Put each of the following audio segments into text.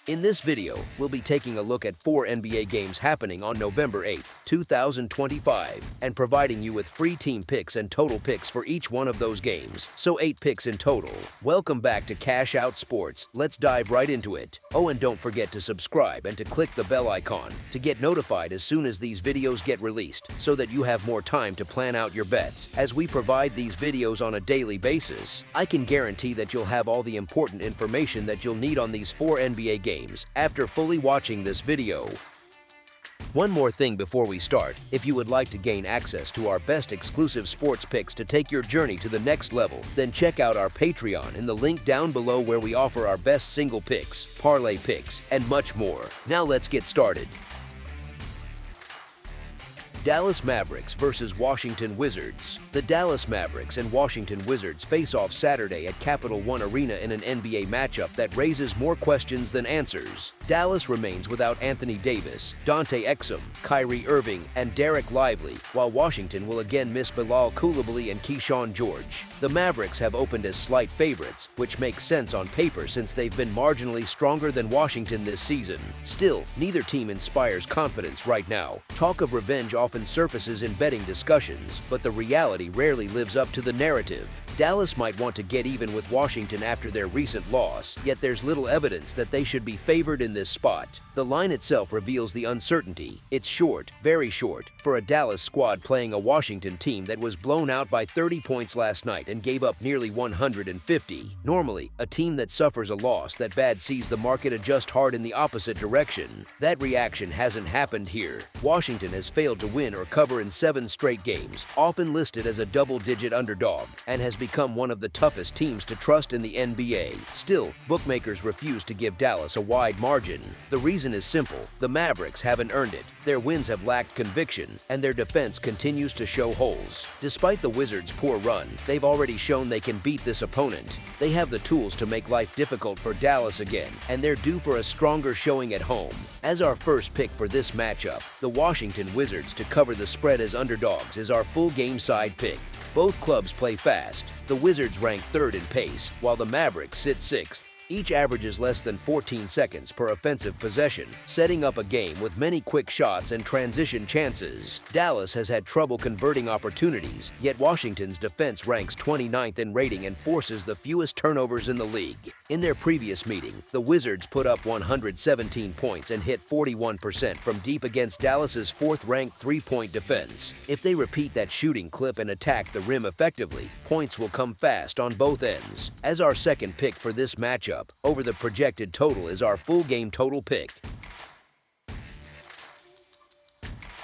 In this video, we'll be taking a look at 4 NBA games happening on November 8, 2025, and providing you with free team picks and total picks for each one of those games, so 8 picks in total. Welcome back to Cash Out Sports. Let's dive right into it. Oh, and don't forget to subscribe and to click the bell icon to get notified as soon as these videos get released, so that you have more time to plan out your bets. As we provide these videos on a daily basis, I can guarantee that you'll have all the important information that you'll need on these 4 NBA games after fully watching this video. One more thing before we start: if you would like to gain access to our best exclusive sports picks to take your journey to the next level, then check out our Patreon in the link down below, where we offer our best single picks, parlay picks, and much more. Now let's get started. Dallas Mavericks versus Washington Wizards. The Dallas Mavericks and Washington Wizards face off Saturday at Capital One Arena in an NBA matchup that raises more questions than answers. Dallas remains without Anthony Davis, Dante Exum, Kyrie Irving, and Derek Lively, while Washington will again miss Bilal Coulibaly and Keyshawn George. The Mavericks have opened as slight favorites, which makes sense on paper since they've been marginally stronger than Washington this season. Still, neither team inspires confidence right now. Talk of revenge often surfaces in betting discussions, but the reality rarely lives up to the narrative. Dallas might want to get even with Washington after their recent loss, yet there's little evidence that they should be favored in this spot. The line itself reveals the uncertainty. It's short, very short, for a Dallas squad playing a Washington team that was blown out by 30 points last night and gave up nearly 150. Normally, a team that suffers a loss that bad sees the market adjust hard in the opposite direction. That reaction hasn't happened here. Washington has failed to win or cover in 7 straight games, often listed as a double-digit underdog, and has become one of the toughest teams to trust in the NBA. Still, bookmakers refuse to give Dallas a wide margin. The reason is simple: the Mavericks haven't earned it. Their wins have lacked conviction, and their defense continues to show holes. Despite the Wizards' poor run, they've already shown they can beat this opponent. They have the tools to make life difficult for Dallas again, and they're due for a stronger showing at home. As our first pick for this matchup, the Washington Wizards to cover the spread as underdogs is our full game side pick. Both clubs play fast. The Wizards rank 3rd in pace, while the Mavericks sit 6th. Each averages less than 14 seconds per offensive possession, setting up a game with many quick shots and transition chances. Dallas has had trouble converting opportunities, yet Washington's defense ranks 29th in rating and forces the fewest turnovers in the league. In their previous meeting, the Wizards put up 117 points and hit 41% from deep against Dallas's 4th-ranked three-point defense. If they repeat that shooting clip and attack the rim effectively, points will come fast on both ends. As our second pick for this matchup, over the projected total is our full game total pick.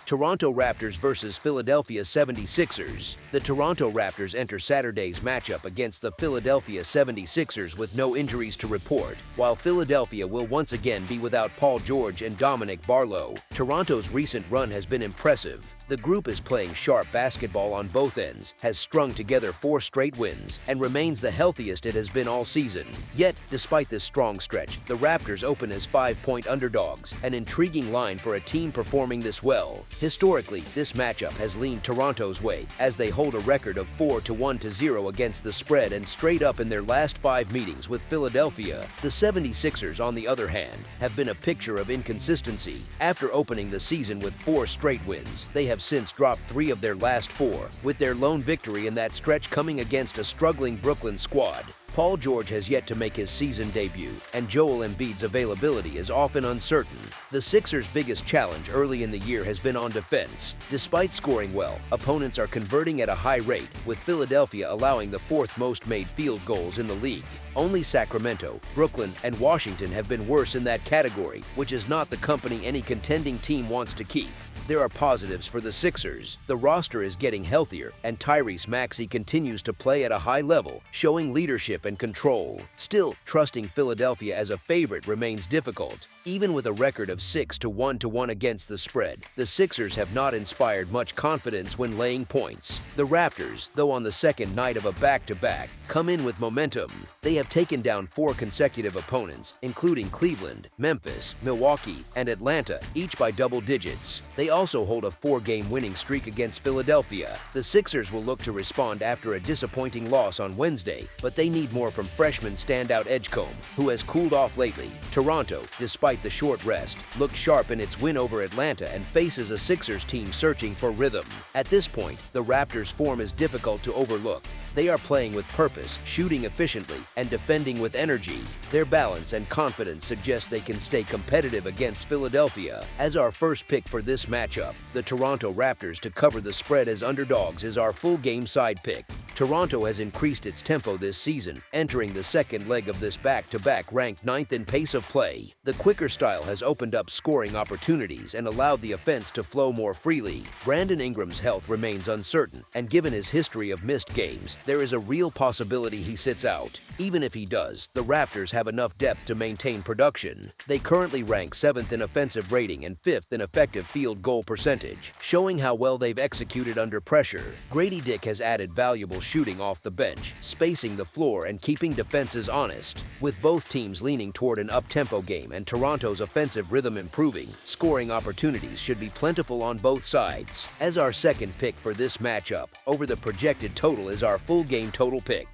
Toronto Raptors versus Philadelphia 76ers. The Toronto Raptors enter Saturday's matchup against the Philadelphia 76ers with no injuries to report, while Philadelphia will once again be without Paul George and Dominic Barlow. Toronto's recent run has been impressive. The group is playing sharp basketball on both ends, has strung together 4 straight wins, and remains the healthiest it has been all season. Yet, despite this strong stretch, the Raptors open as 5-point underdogs, an intriguing line for a team performing this well. Historically, this matchup has leaned Toronto's way, as they hold a record of 4-1-0 against the spread and straight up in their last 5 meetings with Philadelphia. The 76ers, on the other hand, have been a picture of inconsistency. After opening the season with 4 straight wins, they have since dropped 3 of their last 4, with their lone victory in that stretch coming against a struggling Brooklyn squad. Paul George has yet to make his season debut, and Joel Embiid's availability is often uncertain. The Sixers' biggest challenge early in the year has been on defense. Despite scoring well, opponents are converting at a high rate, with Philadelphia allowing the 4th most made field goals in the league. Only Sacramento, Brooklyn, and Washington have been worse in that category, which is not the company any contending team wants to keep. There are positives for the Sixers. The roster is getting healthier, and Tyrese Maxey continues to play at a high level, showing leadership and control. Still, trusting Philadelphia as a favorite remains difficult. Even with a record of 6-1 against the spread, the Sixers have not inspired much confidence when laying points. The Raptors, though on the second night of a back-to-back, come in with momentum. They have taken down 4 consecutive opponents, including Cleveland, Memphis, Milwaukee, and Atlanta, each by double digits. They also hold a 4-game winning streak against Philadelphia. The Sixers will look to respond after a disappointing loss on Wednesday, but they need more from freshman standout Edgecombe, who has cooled off lately. Toronto, despite the short rest, looked sharp in its win over Atlanta and faces a Sixers team searching for rhythm. At this point, the Raptors' form is difficult to overlook. They are playing with purpose, shooting efficiently, and defending with energy. Their balance and confidence suggest they can stay competitive against Philadelphia. As our first pick for this matchup, the Toronto Raptors to cover the spread as underdogs is our full game side pick. Toronto has increased its tempo this season, entering the second leg of this back-to-back ranked 9th in pace of play. The quicker style has opened up scoring opportunities and allowed the offense to flow more freely. Brandon Ingram's health remains uncertain, and given his history of missed games, there is a real possibility he sits out. Even if he does, the Raptors have enough depth to maintain production. They currently rank 7th in offensive rating and 5th in effective field goal percentage, showing how well they've executed under pressure. Grady Dick has added valuable shooting off the bench, spacing the floor and keeping defenses honest. With both teams leaning toward an up-tempo game and Toronto's offensive rhythm improving, scoring opportunities should be plentiful on both sides. As our second pick for this matchup, over the projected total is our full game total pick.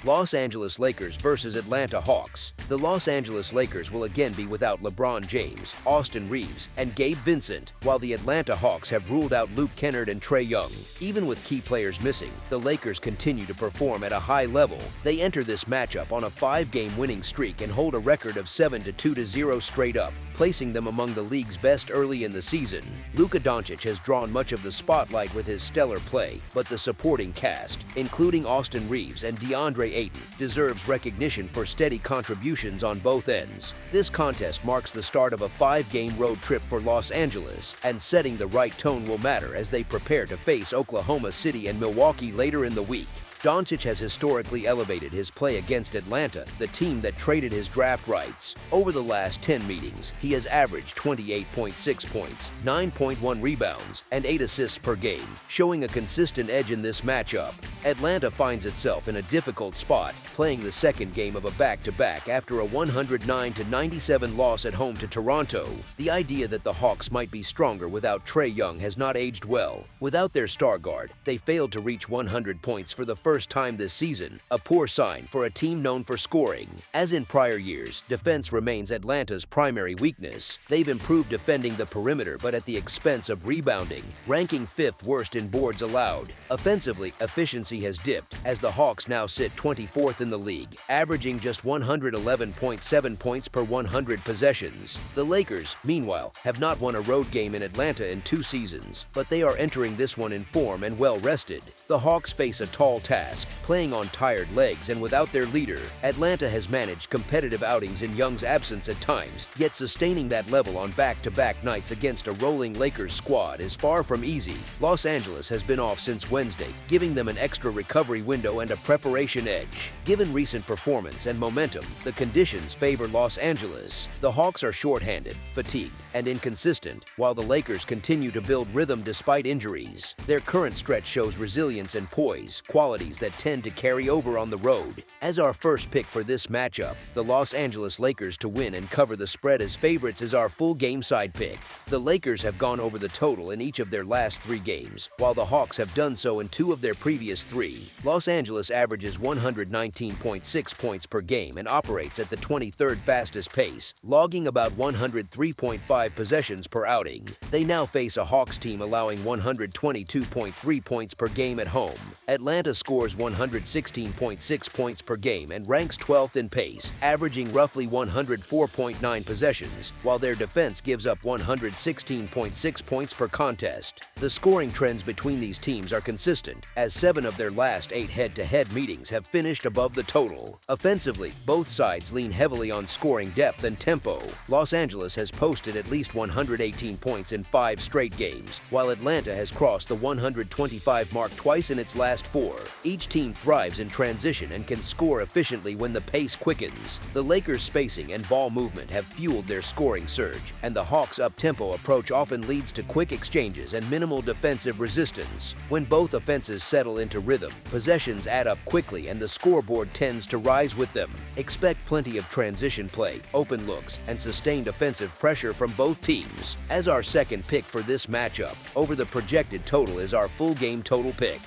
Los Angeles Lakers versus Atlanta Hawks. The Los Angeles Lakers will again be without LeBron James, Austin Reeves, and Gabe Vincent, while the Atlanta Hawks have ruled out Luke Kennard and Trae Young. Even with key players missing, the Lakers continue to perform at a high level. They enter this matchup on a 5-game winning streak and hold a record of 7-2-0 straight up, placing them among the league's best early in the season. Luka Doncic has drawn much of the spotlight with his stellar play, but the supporting cast, including Austin Reeves and DeAndre Ayton, deserves recognition for steady contributions on both ends. This contest marks the start of a 5-game road trip for Los Angeles, and setting the right tone will matter as they prepare to face Oklahoma City and Milwaukee later in the week. Doncic has historically elevated his play against Atlanta, the team that traded his draft rights. Over the last 10 meetings, he has averaged 28.6 points, 9.1 rebounds, and 8 assists per game, showing a consistent edge in this matchup. Atlanta finds itself in a difficult spot, playing the second game of a back-to-back after a 109-97 loss at home to Toronto. The idea that the Hawks might be stronger without Trae Young has not aged well. Without their star guard, they failed to reach 100 points for the first time this season, a poor sign for a team known for scoring. As in prior years, defense remains Atlanta's primary weakness. They've improved defending the perimeter but at the expense of rebounding, ranking 5th worst in boards allowed. Offensively, efficiency has dipped, as the Hawks now sit 24th in the league, averaging just 111.7 points per 100 possessions. The Lakers, meanwhile, have not won a road game in Atlanta in 2 seasons, but they are entering this one in form and well-rested. The Hawks face a tall task, playing on tired legs and without their leader. Atlanta has managed competitive outings in Young's absence at times, yet sustaining that level on back-to-back nights against a rolling Lakers squad is far from easy. Los Angeles has been off since Wednesday, giving them an extra recovery window and a preparation edge. Given recent performance and momentum, the conditions favor Los Angeles. The Hawks are short-handed, fatigued, and inconsistent, while the Lakers continue to build rhythm despite injuries. Their current stretch shows resilience and poise, qualities that tend to carry over on the road. As our first pick for this matchup, the Los Angeles Lakers to win and cover the spread as favorites is our full game side pick. The Lakers have gone over the total in each of their last 3 games, while the Hawks have done so in 2 of their previous 3. Los Angeles averages 119.6 points per game and operates at the 23rd fastest pace, logging about 103.5 possessions per outing. They now face a Hawks team allowing 122.3 points per game at home. Atlanta scores 116.6 points per game and ranks 12th in pace, averaging roughly 104.9 possessions, while their defense gives up 116.6 points per contest. The scoring trends between these teams are consistent, as 7 of their last 8 head-to-head meetings have finished above the total. Offensively, both sides lean heavily on scoring depth and tempo. Los Angeles has posted at least 118 points in 5 straight games, while Atlanta has crossed the 125 mark twice in its last 4. Each team thrives in transition and can score efficiently when the pace quickens. The Lakers' spacing and ball movement have fueled their scoring surge, and the Hawks' up-tempo approach often leads to quick exchanges and minimal defensive resistance. When both offenses settle into rhythm, possessions add up quickly and the scoreboard tends to rise with them. Expect plenty of transition play, open looks, and sustained offensive pressure from both teams. As our second pick for this matchup, over the projected total is our full game total pick.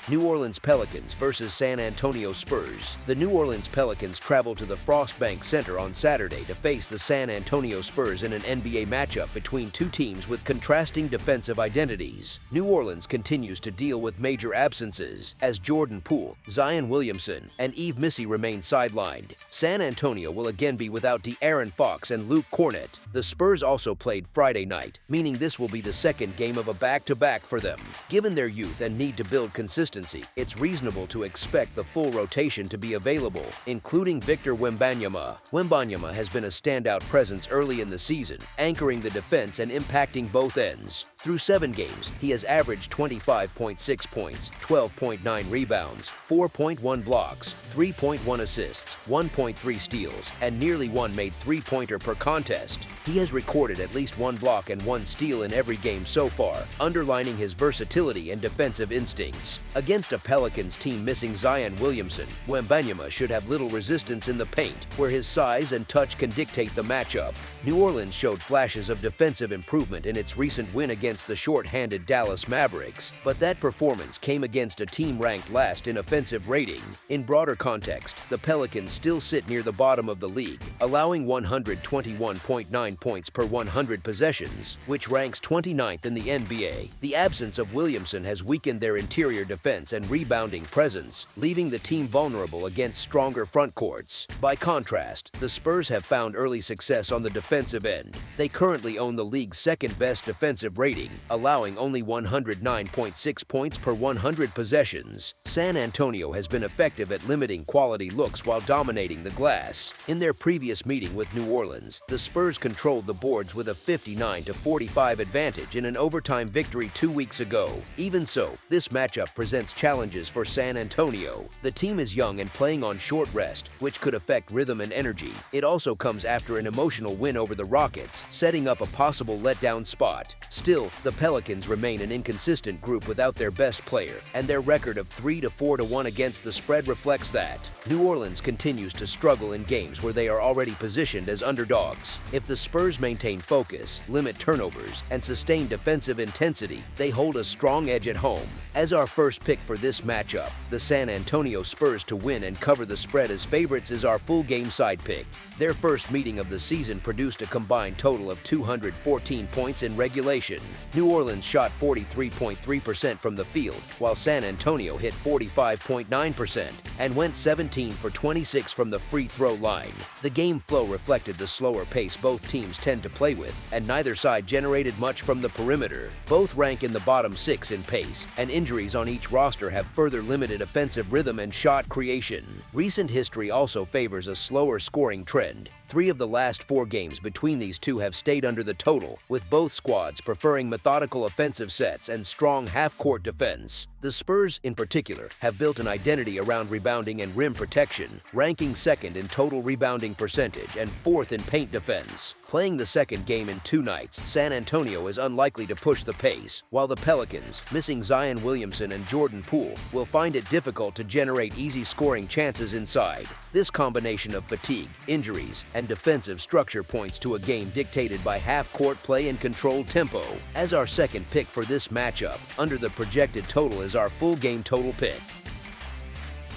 New Orleans Pelicans versus San Antonio Spurs. The New Orleans Pelicans travel to the Frostbank Center on Saturday to face the San Antonio Spurs in an NBA matchup between two teams with contrasting defensive identities. New Orleans continues to deal with major absences as Jordan Poole, Zion Williamson, and Yves Missi remain sidelined. San Antonio will again be without De'Aaron Fox and Luke Kornet. The Spurs also played Friday night, meaning this will be the second game of a back-to-back for them. Given their youth and need to build consistency, it's reasonable to expect the full rotation to be available, including Victor Wembanyama. Wembanyama has been a standout presence early in the season, anchoring the defense and impacting both ends. Through 7 games, he has averaged 25.6 points, 12.9 rebounds, 4.1 blocks, 3.1 assists, 1.3 steals, and nearly 1 made three-pointer per contest. He has recorded at least 1 block and 1 steal in every game so far, underlining his versatility and defensive instincts. Against a Pelicans team missing Zion Williamson, Wembanyama should have little resistance in the paint, where his size and touch can dictate the matchup. New Orleans showed flashes of defensive improvement in its recent win against the short-handed Dallas Mavericks, but that performance came against a team ranked last in offensive rating. In broader context, the Pelicans still sit near the bottom of the league, allowing 121.9 points per 100 possessions, which ranks 29th in the NBA. The absence of Williamson has weakened their interior defense and rebounding presence, leaving the team vulnerable against stronger front courts. By contrast, the Spurs have found early success on the defensive end. They currently own the league's second-best defensive rating, allowing only 109.6 points per 100 possessions. San Antonio has been effective at limiting quality looks while dominating the glass. In their previous meeting with New Orleans, the Spurs controlled the boards with a 59-45 advantage in an overtime victory 2 weeks ago. Even so, this matchup presents challenges for San Antonio. The team is young and playing on short rest, which could affect rhythm and energy. It also comes after an emotional win over the Rockets, setting up a possible letdown spot. Still, the Pelicans remain an inconsistent group without their best player, and their record of 3-4-1 against the spread reflects that. New Orleans continues to struggle in games where they are already positioned as underdogs. If the Spurs maintain focus, limit turnovers, and sustain defensive intensity, they hold a strong edge at home. As our first pick for this matchup, the San Antonio Spurs to win and cover the spread as favorites is our full game side pick. Their first meeting of the season produced a combined total of 214 points in regulation. New Orleans shot 43.3% from the field, while San Antonio hit 45.9% and went 17 for 26 from the free throw line. The game flow reflected the slower pace both teams tend to play with, and neither side generated much from the perimeter. Both rank in the bottom 6 in pace, and injuries on each roster have further limited offensive rhythm and shot creation. Recent history also favors a slower scoring trend. 3 of the last 4 games between these two have stayed under the total, with both squads preferring methodical offensive sets and strong half-court defense. The Spurs, in particular, have built an identity around rebounding and rim protection, ranking 2nd in total rebounding percentage and 4th in paint defense. Playing the second game in 2 nights, San Antonio is unlikely to push the pace, while the Pelicans, missing Zion Williamson and Jordan Poole, will find it difficult to generate easy scoring chances inside. This combination of fatigue, injuries, and defensive structure points to a game dictated by half-court play and controlled tempo. As our second pick for this matchup, under the projected total is our full game total pick.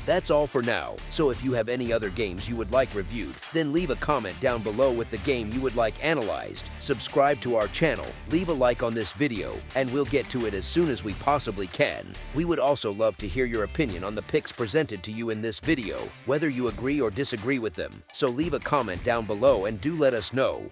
That's all for now, so if you have any other games you would like reviewed, then leave a comment down below with the game you would like analyzed, subscribe to our channel, leave a like on this video, and we'll get to it as soon as we possibly can. We would also love to hear your opinion on the picks presented to you in this video, whether you agree or disagree with them, so leave a comment down below and do let us know.